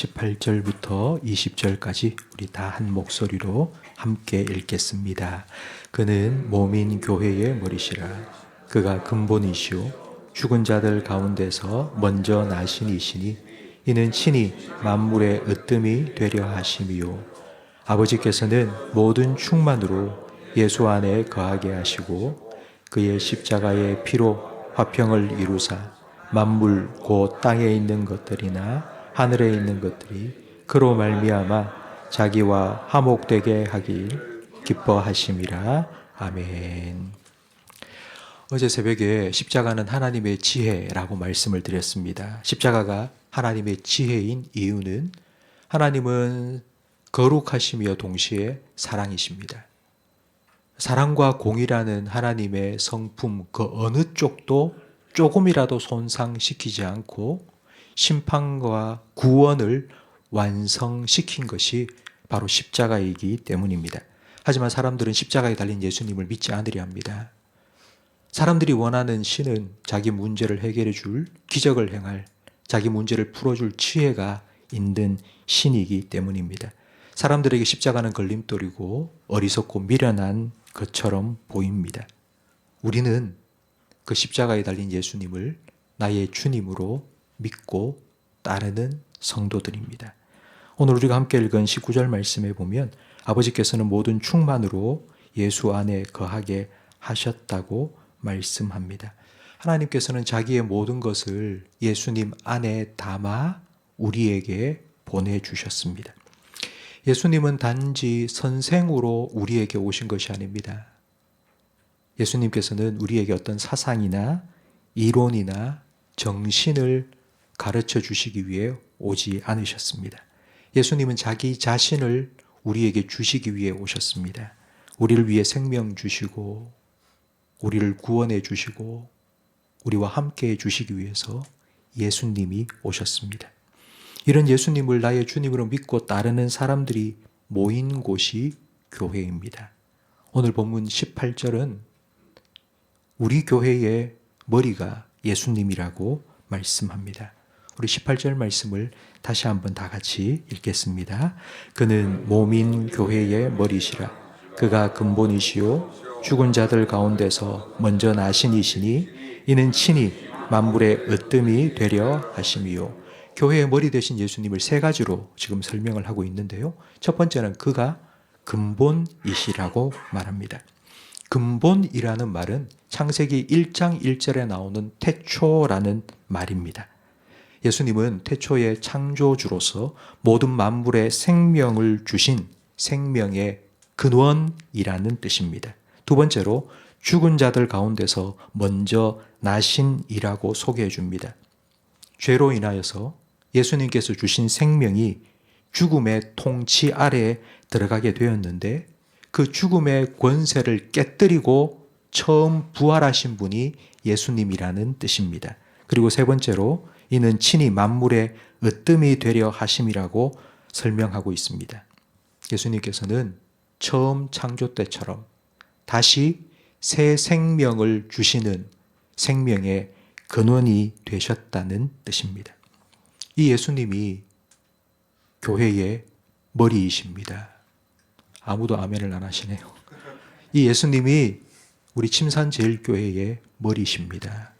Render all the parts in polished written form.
18절부터 20절까지 우리 다 한 목소리로 함께 읽겠습니다. 그는 몸인 교회의 머리시라. 그가 근본이시오 죽은 자들 가운데서 먼저 나신 이시니 이는 친히 만물의 으뜸이 되려 하심이요 아버지께서는 모든 충만으로 예수 안에 거하게 하시고 그의 십자가의 피로 화평을 이루사 만물 곧 땅에 있는 것들이나 하늘에 있는 것들이 그로 말미암아 자기와 화목되게 하길 기뻐하심이라. 아멘. 어제 새벽에 십자가는 하나님의 지혜라고 말씀을 드렸습니다. 십자가가 하나님의 지혜인 이유는 하나님은 거룩하시며 동시에 사랑이십니다. 사랑과 공의라는 하나님의 성품 그 어느 쪽도 조금이라도 손상시키지 않고 심판과 구원을 완성시킨 것이 바로 십자가이기 때문입니다. 하지만 사람들은 십자가에 달린 예수님을 믿지 않으려 합니다. 사람들이 원하는 신은 자기 문제를 해결해 줄, 기적을 행할, 자기 문제를 풀어줄 지혜가 있는 신이기 때문입니다. 사람들에게 십자가는 걸림돌이고 어리석고 미련한 것처럼 보입니다. 우리는 그 십자가에 달린 예수님을 나의 주님으로 믿고 따르는 성도들입니다. 오늘 우리가 함께 읽은 19절 말씀에 보면 아버지께서는 모든 충만으로 예수 안에 거하게 하셨다고 말씀합니다. 하나님께서는 자기의 모든 것을 예수님 안에 담아 우리에게 보내주셨습니다. 예수님은 단지 선생으로 우리에게 오신 것이 아닙니다. 예수님께서는 우리에게 어떤 사상이나 이론이나 정신을 가르쳐 주시기 위해 오지 않으셨습니다. 예수님은 자기 자신을 우리에게 주시기 위해 오셨습니다. 우리를 위해 생명 주시고 우리를 구원해 주시고 우리와 함께 해 주시기 위해서 예수님이 오셨습니다. 이런 예수님을 나의 주님으로 믿고 따르는 사람들이 모인 곳이 교회입니다. 오늘 본문 18절은 우리 교회의 머리가 예수님이라고 말씀합니다. 우리 18절 말씀을 다시 한번 다 같이 읽겠습니다. 그는 몸인 교회의 머리시라. 그가 근본이시요 죽은 자들 가운데서 먼저 나신 이시니 이는 친히 만물의 으뜸이 되려 하심이요. 교회의 머리 되신 예수님을 세 가지로 지금 설명을 하고 있는데요. 첫 번째는 그가 근본이시라고 말합니다. 근본이라는 말은 창세기 1장 1절에 나오는 태초라는 말입니다. 예수님은 태초의 창조주로서 모든 만물의 생명을 주신 생명의 근원이라는 뜻입니다. 두 번째로 죽은 자들 가운데서 먼저 나신이라고 소개해 줍니다. 죄로 인하여서 예수님께서 주신 생명이 죽음의 통치 아래에 들어가게 되었는데 그 죽음의 권세를 깨뜨리고 처음 부활하신 분이 예수님이라는 뜻입니다. 그리고 세 번째로 이는 친히 만물의 으뜸이 되려 하심이라고 설명하고 있습니다. 예수님께서는 처음 창조 때처럼 다시 새 생명을 주시는 생명의 근원이 되셨다는 뜻입니다. 이 예수님이 교회의 머리이십니다. 아무도 아멘을 안 하시네요. 이 예수님이 우리 침산제일교회의 머리이십니다.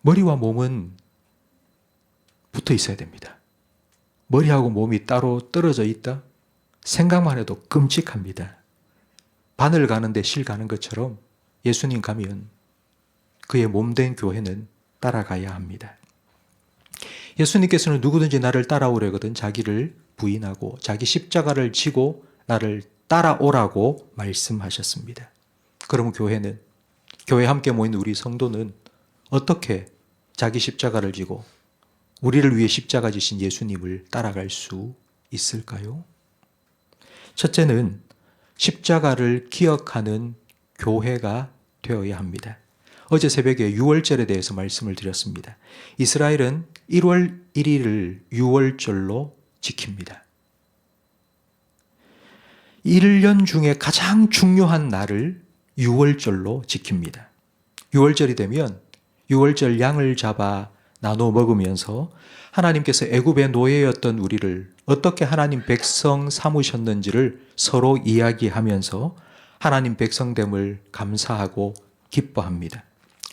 머리와 몸은 붙어 있어야 됩니다. 머리하고 몸이 따로 떨어져 있다? 생각만 해도 끔찍합니다. 바늘 가는데 실 가는 것처럼 예수님 가면 그의 몸된 교회는 따라가야 합니다. 예수님께서는 누구든지 나를 따라오려거든 자기를 부인하고 자기 십자가를 지고 나를 따라오라고 말씀하셨습니다. 그러면 교회는, 교회에 함께 모인 우리 성도는 어떻게 자기 십자가를 지고 우리를 위해 십자가 지신 예수님을 따라갈 수 있을까요? 첫째는 십자가를 기억하는 교회가 되어야 합니다. 어제 새벽에 유월절에 대해서 말씀을 드렸습니다. 이스라엘은 1월 1일을 유월절로 지킵니다. 1년 중에 가장 중요한 날을 유월절로 지킵니다. 유월절이 되면 유월절 양을 잡아 나눠 먹으면서 하나님께서 애굽의 노예였던 우리를 어떻게 하나님 백성 삼으셨는지를 서로 이야기하면서 하나님 백성됨을 감사하고 기뻐합니다.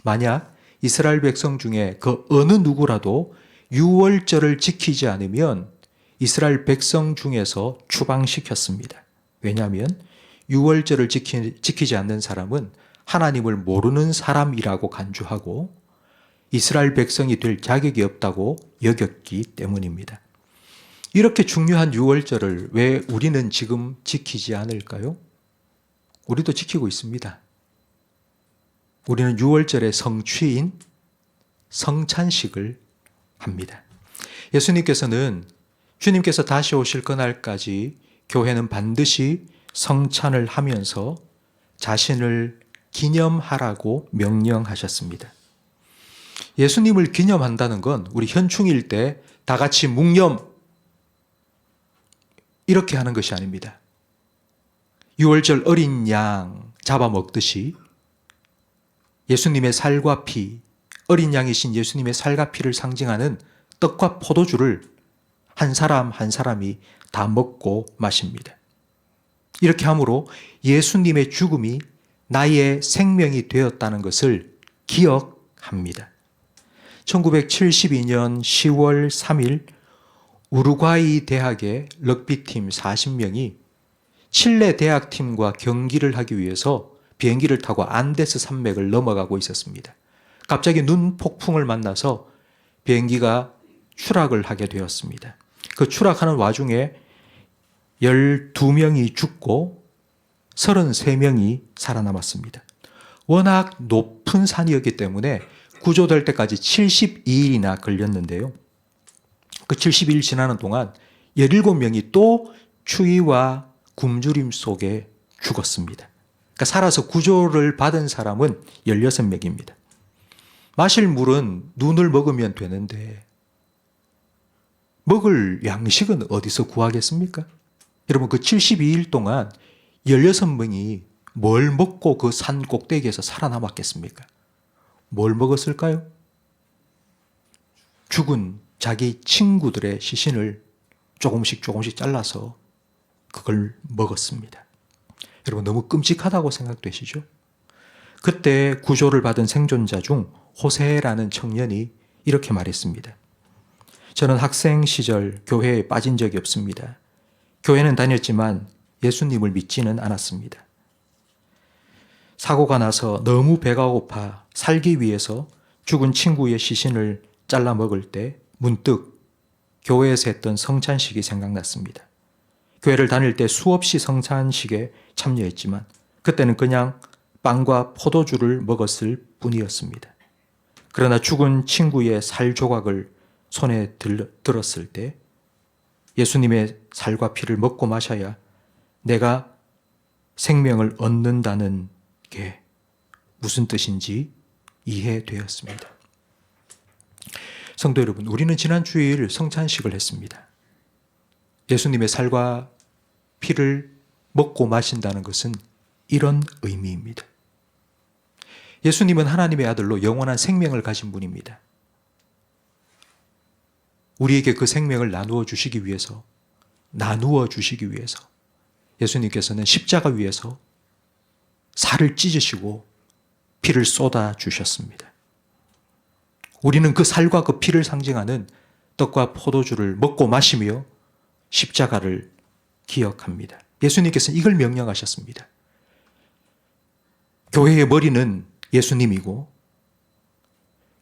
만약 이스라엘 백성 중에 그 어느 누구라도 유월절을 지키지 않으면 이스라엘 백성 중에서 추방시켰습니다. 왜냐하면 유월절을 지키지 않는 사람은 하나님을 모르는 사람이라고 간주하고 이스라엘 백성이 될 자격이 없다고 여겼기 때문입니다. 이렇게 중요한 유월절을 왜 우리는 지금 지키지 않을까요? 우리도 지키고 있습니다. 우리는 유월절의 성취인 성찬식을 합니다. 예수님께서는 주님께서 다시 오실 그날까지 교회는 반드시 성찬을 하면서 자신을 기념하라고 명령하셨습니다. 예수님을 기념한다는 건 우리 현충일 때 다 같이 묵념 이렇게 하는 것이 아닙니다. 유월절 어린 양 잡아먹듯이 예수님의 살과 피, 어린 양이신 예수님의 살과 피를 상징하는 떡과 포도주를 한 사람 한 사람이 다 먹고 마십니다. 이렇게 함으로 예수님의 죽음이 나의 생명이 되었다는 것을 기억합니다. 1972년 10월 3일 우루과이 대학의 럭비팀 40명이 칠레 대학팀과 경기를 하기 위해서 비행기를 타고 안데스 산맥을 넘어가고 있었습니다. 갑자기 눈 폭풍을 만나서 비행기가 추락을 하게 되었습니다. 그 추락하는 와중에 12명이 죽고 33명이 살아남았습니다. 워낙 높은 산이었기 때문에 구조될 때까지 72일이나 걸렸는데요. 그 72일 지나는 동안 17명이 또 추위와 굶주림 속에 죽었습니다. 그러니까 살아서 구조를 받은 사람은 16명입니다. 마실 물은 눈을 먹으면 되는데 먹을 양식은 어디서 구하겠습니까? 여러분 그 72일 동안 16명이 뭘 먹고 그 산 꼭대기에서 살아남았겠습니까? 뭘 먹었을까요? 죽은 자기 친구들의 시신을 조금씩 잘라서 그걸 먹었습니다. 여러분 너무 끔찍하다고 생각되시죠? 그때 구조를 받은 생존자 중 호세라는 청년이 이렇게 말했습니다. 저는 학생 시절 교회에 빠진 적이 없습니다. 교회는 다녔지만 예수님을 믿지는 않았습니다. 사고가 나서 너무 배가 고파 살기 위해서 죽은 친구의 시신을 잘라 먹을 때 문득 교회에서 했던 성찬식이 생각났습니다. 교회를 다닐 때 수없이 성찬식에 참여했지만 그때는 그냥 빵과 포도주를 먹었을 뿐이었습니다. 그러나 죽은 친구의 살 조각을 손에 들었을 때 예수님의 살과 피를 먹고 마셔야 내가 생명을 얻는다는 게 무슨 뜻인지 이해되었습니다. 성도 여러분, 우리는 지난 주일 성찬식을 했습니다. 예수님의 살과 피를 먹고 마신다는 것은 이런 의미입니다. 예수님은 하나님의 아들로 영원한 생명을 가진 분입니다. 우리에게 그 생명을 나누어 주시기 위해서 예수님께서는 십자가 위에서 살을 찢으시고 피를 쏟아 주셨습니다. 우리는 그 살과 그 피를 상징하는 떡과 포도주를 먹고 마시며 십자가를 기억합니다. 예수님께서는 이걸 명령하셨습니다. 교회의 머리는 예수님이고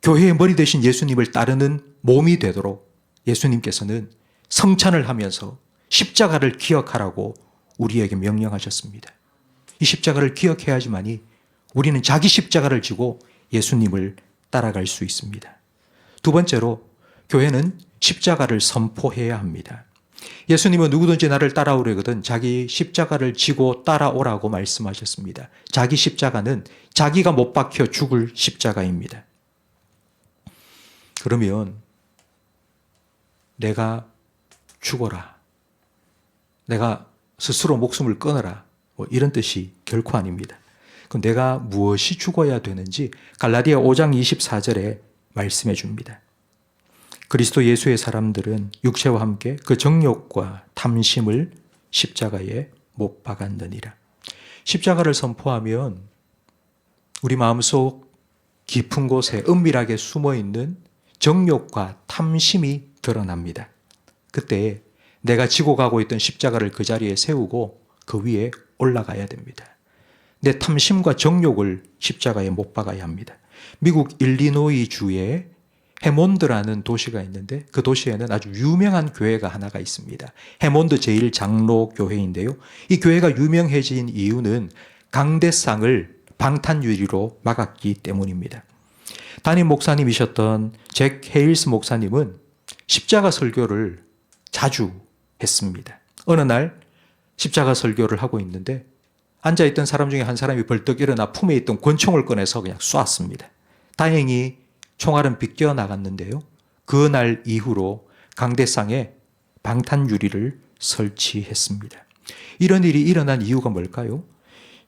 교회의 머리 대신 예수님을 따르는 몸이 되도록 예수님께서는 성찬을 하면서 십자가를 기억하라고 우리에게 명령하셨습니다. 이 십자가를 기억해야지만이 우리는 자기 십자가를 지고 예수님을 따라갈 수 있습니다. 두 번째로 교회는 십자가를 선포해야 합니다. 예수님은 누구든지 나를 따라오려거든 자기 십자가를 지고 따라오라고 말씀하셨습니다. 자기 십자가는 자기가 못 박혀 죽을 십자가입니다. 그러면 내가 죽어라, 내가 스스로 목숨을 끊어라, 이런 뜻이 결코 아닙니다. 그럼 내가 무엇이 죽어야 되는지 갈라디아 5장 24절에 말씀해 줍니다. 그리스도 예수의 사람들은 육체와 함께 그 정욕과 탐심을 십자가에 못 박았느니라. 십자가를 선포하면 우리 마음속 깊은 곳에 은밀하게 숨어있는 정욕과 탐심이 드러납니다. 그때 내가 지고 가고 있던 십자가를 그 자리에 세우고 그 위에 올라가야 됩니다. 내 탐심과 정욕을 십자가에 못 박아야 합니다. 미국 일리노이 주에 해몬드라는 도시가 있는데 그 도시에는 아주 유명한 교회가 하나가 있습니다. 해몬드 제1장로교회인데요. 이 교회가 유명해진 이유는 강대상을 방탄유리로 막았기 때문입니다. 담임 목사님이셨던 잭 헤일스 목사님은 십자가 설교를 자주 했습니다. 어느 날 십자가 설교를 하고 있는데 앉아있던 사람 중에 한 사람이 벌떡 일어나 품에 있던 권총을 꺼내서 그냥 쐈습니다. 다행히 총알은 비껴 나갔는데요. 그날 이후로 강대상에 방탄유리를 설치했습니다. 이런 일이 일어난 이유가 뭘까요?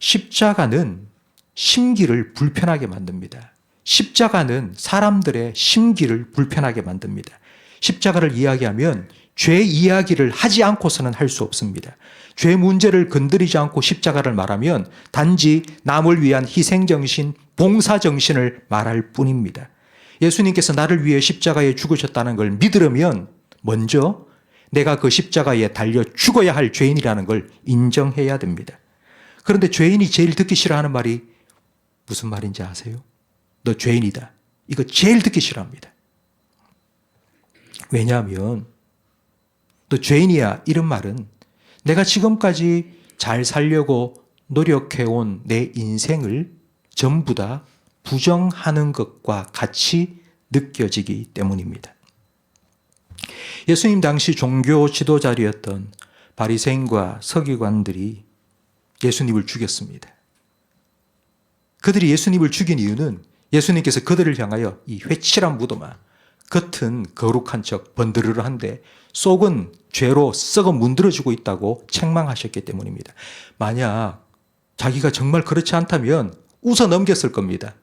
십자가는 심기를 불편하게 만듭니다. 십자가는 사람들의 심기를 불편하게 만듭니다. 십자가를 이야기하면 죄 이야기를 하지 않고서는 할 수 없습니다. 죄 문제를 건드리지 않고 십자가를 말하면 단지 남을 위한 희생정신, 봉사정신을 말할 뿐입니다. 예수님께서 나를 위해 십자가에 죽으셨다는 걸 믿으려면 먼저 내가 그 십자가에 달려 죽어야 할 죄인이라는 걸 인정해야 됩니다. 그런데 죄인이 제일 듣기 싫어하는 말이 무슨 말인지 아세요? 너 죄인이다. 이거 제일 듣기 싫어합니다. 왜냐하면 너 죄인이야 이런 말은 내가 지금까지 잘 살려고 노력해온 내 인생을 전부 다 부정하는 것과 같이 느껴지기 때문입니다. 예수님 당시 종교 지도자리였던 바리새인과 서기관들이 예수님을 죽였습니다. 그들이 예수님을 죽인 이유는 예수님께서 그들을 향하여 이 회칠한 무덤아, 겉은 거룩한 척 번드르르한데 속은 죄로 썩어 문드러지고 있다고 책망하셨기 때문입니다. 만약 자기가 정말 그렇지 않다면 웃어 넘겼을 겁니다.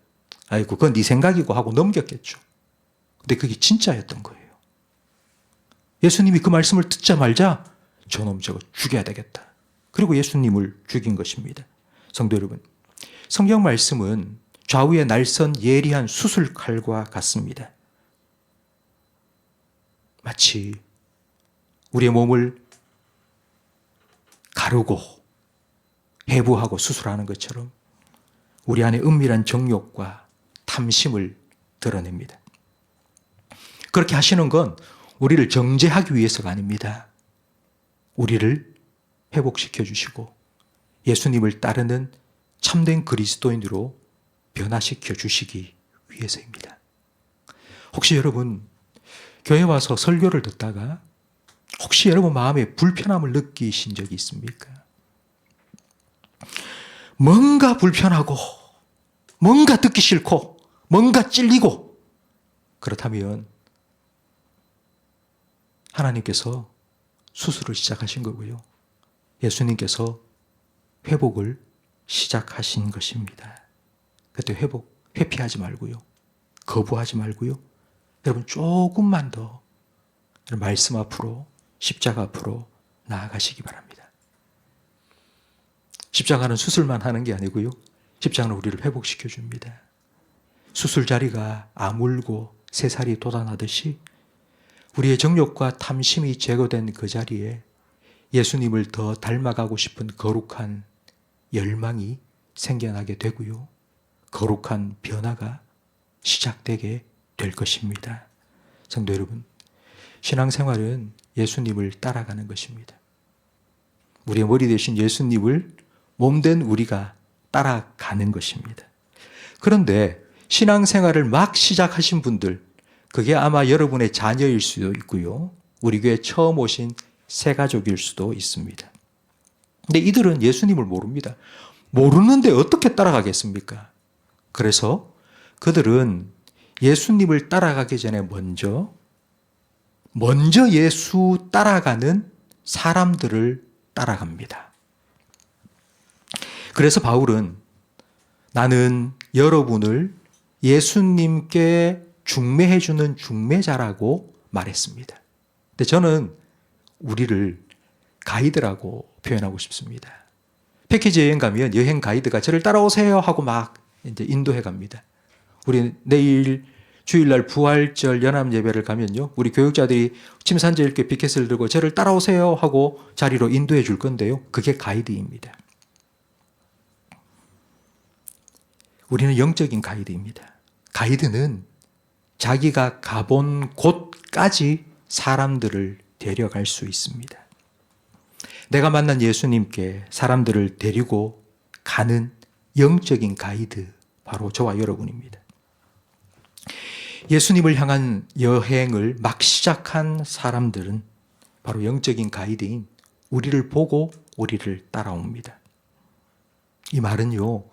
아이고 그건 네 생각이고 하고 넘겼겠죠. 근데 그게 진짜였던 거예요. 예수님이 그 말씀을 듣자마자 저놈 저거 죽여야 되겠다. 그리고 예수님을 죽인 것입니다. 성도 여러분, 성경 말씀은 좌우에 날선 예리한 수술칼과 같습니다. 마치 우리의 몸을 가르고 해부하고 수술하는 것처럼 우리 안에 은밀한 정욕과 탐심을 드러냅니다. 그렇게 하시는 건 우리를 정죄하기 위해서가 아닙니다. 우리를 회복시켜 주시고 예수님을 따르는 참된 그리스도인으로 변화시켜 주시기 위해서입니다. 혹시 여러분 교회 와서 설교를 듣다가 혹시 여러분 마음에 불편함을 느끼신 적이 있습니까? 뭔가 불편하고 뭔가 듣기 싫고 뭔가 찔리고 그렇다면 하나님께서 수술을 시작하신 거고요. 예수님께서 회복을 시작하신 것입니다. 그때 회피하지 말고요. 거부하지 말고요. 여러분 조금만 더 말씀 앞으로 십자가 앞으로 나아가시기 바랍니다. 십자가는 수술만 하는 게 아니고요. 십자가는 우리를 회복시켜 줍니다. 수술 자리가 아물고 새살이 돋아나듯이 우리의 정욕과 탐심이 제거된 그 자리에 예수님을 더 닮아가고 싶은 거룩한 열망이 생겨나게 되고요. 거룩한 변화가 시작되게 될 것입니다. 성도 여러분, 신앙생활은 예수님을 따라가는 것입니다. 우리의 머리 대신 예수님을 몸된 우리가 따라가는 것입니다. 그런데 신앙생활을 막 시작하신 분들, 그게 아마 여러분의 자녀일 수도 있고요. 우리 교회 처음 오신 새가족일 수도 있습니다. 근데 이들은 예수님을 모릅니다. 모르는데 어떻게 따라가겠습니까? 그래서 그들은 예수님을 따라가기 전에 먼저 예수 따라가는 사람들을 따라갑니다. 그래서 바울은 나는 여러분을 예수님께 중매해주는 중매자라고 말했습니다. 근데 저는 우리를 가이드라고 표현하고 싶습니다. 패키지 여행 가면 여행 가이드가 저를 따라오세요 하고 막 이제 인도해 갑니다. 우리 내일 주일날 부활절 연합 예배를 가면요, 우리 교육자들이 침산제 이렇게 피켓을 들고 저를 따라오세요 하고 자리로 인도해 줄 건데요, 그게 가이드입니다. 우리는 영적인 가이드입니다. 가이드는 자기가 가본 곳까지 사람들을 데려갈 수 있습니다. 내가 만난 예수님께 사람들을 데리고 가는 영적인 가이드, 바로 저와 여러분입니다. 예수님을 향한 여행을 막 시작한 사람들은 바로 영적인 가이드인 우리를 보고 우리를 따라옵니다. 이 말은요,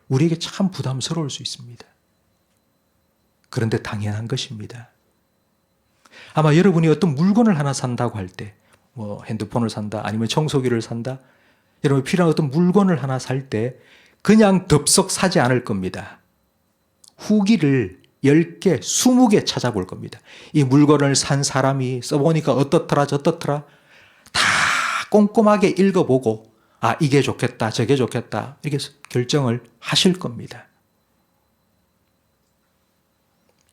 우리에게 참 부담스러울 수 있습니다. 그런데 당연한 것입니다. 아마 여러분이 어떤 물건을 하나 산다고 할 때, 뭐 핸드폰을 산다, 아니면 청소기를 산다, 여러분 필요한 어떤 물건을 하나 살 때 그냥 덥석 사지 않을 겁니다. 후기를 10개, 20개 찾아볼 겁니다. 이 물건을 산 사람이 써보니까 어떻더라, 저떻더라, 다 꼼꼼하게 읽어보고, 아, 이게 좋겠다, 저게 좋겠다, 이렇게 결정을 하실 겁니다.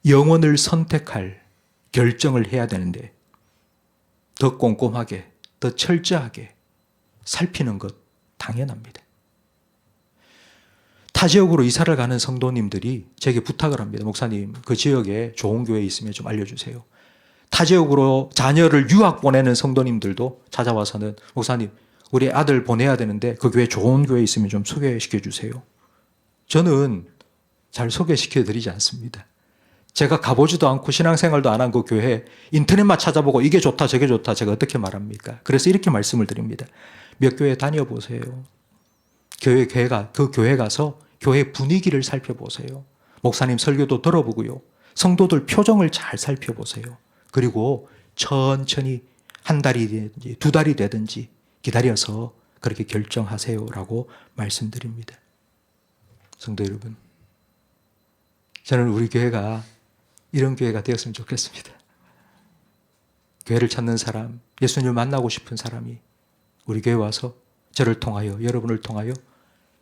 영혼을 선택할 결정을 해야 되는데 더 꼼꼼하게, 더 철저하게 살피는 것 당연합니다. 타 지역으로 이사를 가는 성도님들이 제게 부탁을 합니다. 목사님, 그 지역에 좋은 교회 있으면 좀 알려주세요. 타 지역으로 자녀를 유학 보내는 성도님들도 찾아와서는 목사님, 우리 아들 보내야 되는데 그 교회 좋은 교회 있으면 좀 소개시켜 주세요. 저는 잘 소개시켜 드리지 않습니다. 제가 가보지도 않고 신앙생활도 안 한 그 교회 인터넷만 찾아보고 이게 좋다 저게 좋다 제가 어떻게 말합니까? 그래서 이렇게 말씀을 드립니다. 몇 교회 다녀보세요. 그 교회 가서 교회 분위기를 살펴보세요. 목사님 설교도 들어보고요. 성도들 표정을 잘 살펴보세요. 그리고 천천히 한 달이든지 두 달이 되든지 기다려서 그렇게 결정하세요라고 말씀드립니다. 성도 여러분, 저는 우리 교회가 이런 교회가 되었으면 좋겠습니다. 교회를 찾는 사람, 예수님을 만나고 싶은 사람이 우리 교회 와서 저를 통하여, 여러분을 통하여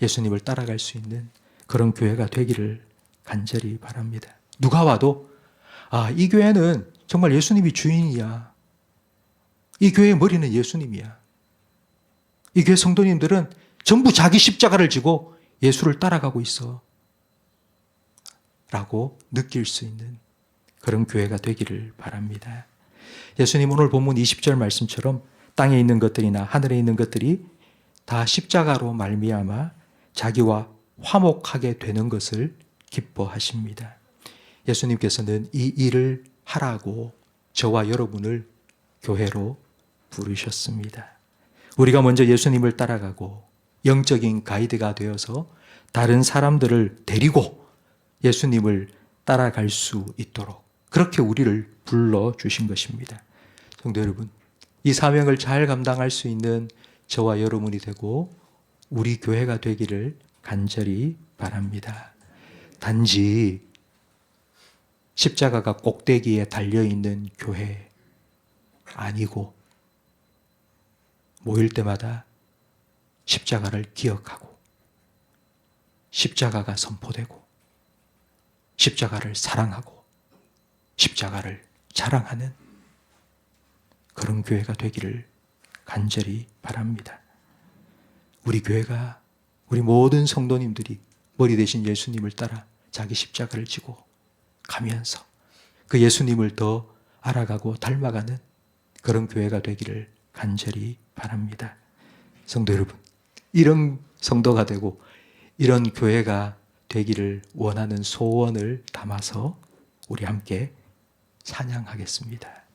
예수님을 따라갈 수 있는 그런 교회가 되기를 간절히 바랍니다. 누가 와도 아, 이 교회는 정말 예수님이 주인이야. 이 교회의 머리는 예수님이야. 이 교회 성도님들은 전부 자기 십자가를 지고 예수를 따라가고 있어. 라고 느낄 수 있는 그런 교회가 되기를 바랍니다. 예수님 오늘 본문 20절 말씀처럼 땅에 있는 것들이나 하늘에 있는 것들이 다 십자가로 말미암아 자기와 화목하게 되는 것을 기뻐하십니다. 예수님께서는 이 일을 하라고 저와 여러분을 교회로 부르셨습니다. 우리가 먼저 예수님을 따라가고 영적인 가이드가 되어서 다른 사람들을 데리고 예수님을 따라갈 수 있도록 그렇게 우리를 불러주신 것입니다. 성도 여러분, 이 사명을 잘 감당할 수 있는 저와 여러분이 되고 우리 교회가 되기를 간절히 바랍니다. 단지 십자가가 꼭대기에 달려있는 교회 아니고 모일 때마다 십자가를 기억하고 십자가가 선포되고 십자가를 사랑하고 십자가를 자랑하는 그런 교회가 되기를 간절히 바랍니다. 우리 교회가 우리 모든 성도님들이 머리 대신 예수님을 따라 자기 십자가를 지고 가면서 그 예수님을 더 알아가고 닮아가는 그런 교회가 되기를 간절히 바랍니다. 성도 여러분, 이런 성도가 되고 이런 교회가 되기를 원하는 소원을 담아서 우리 함께 찬양하겠습니다.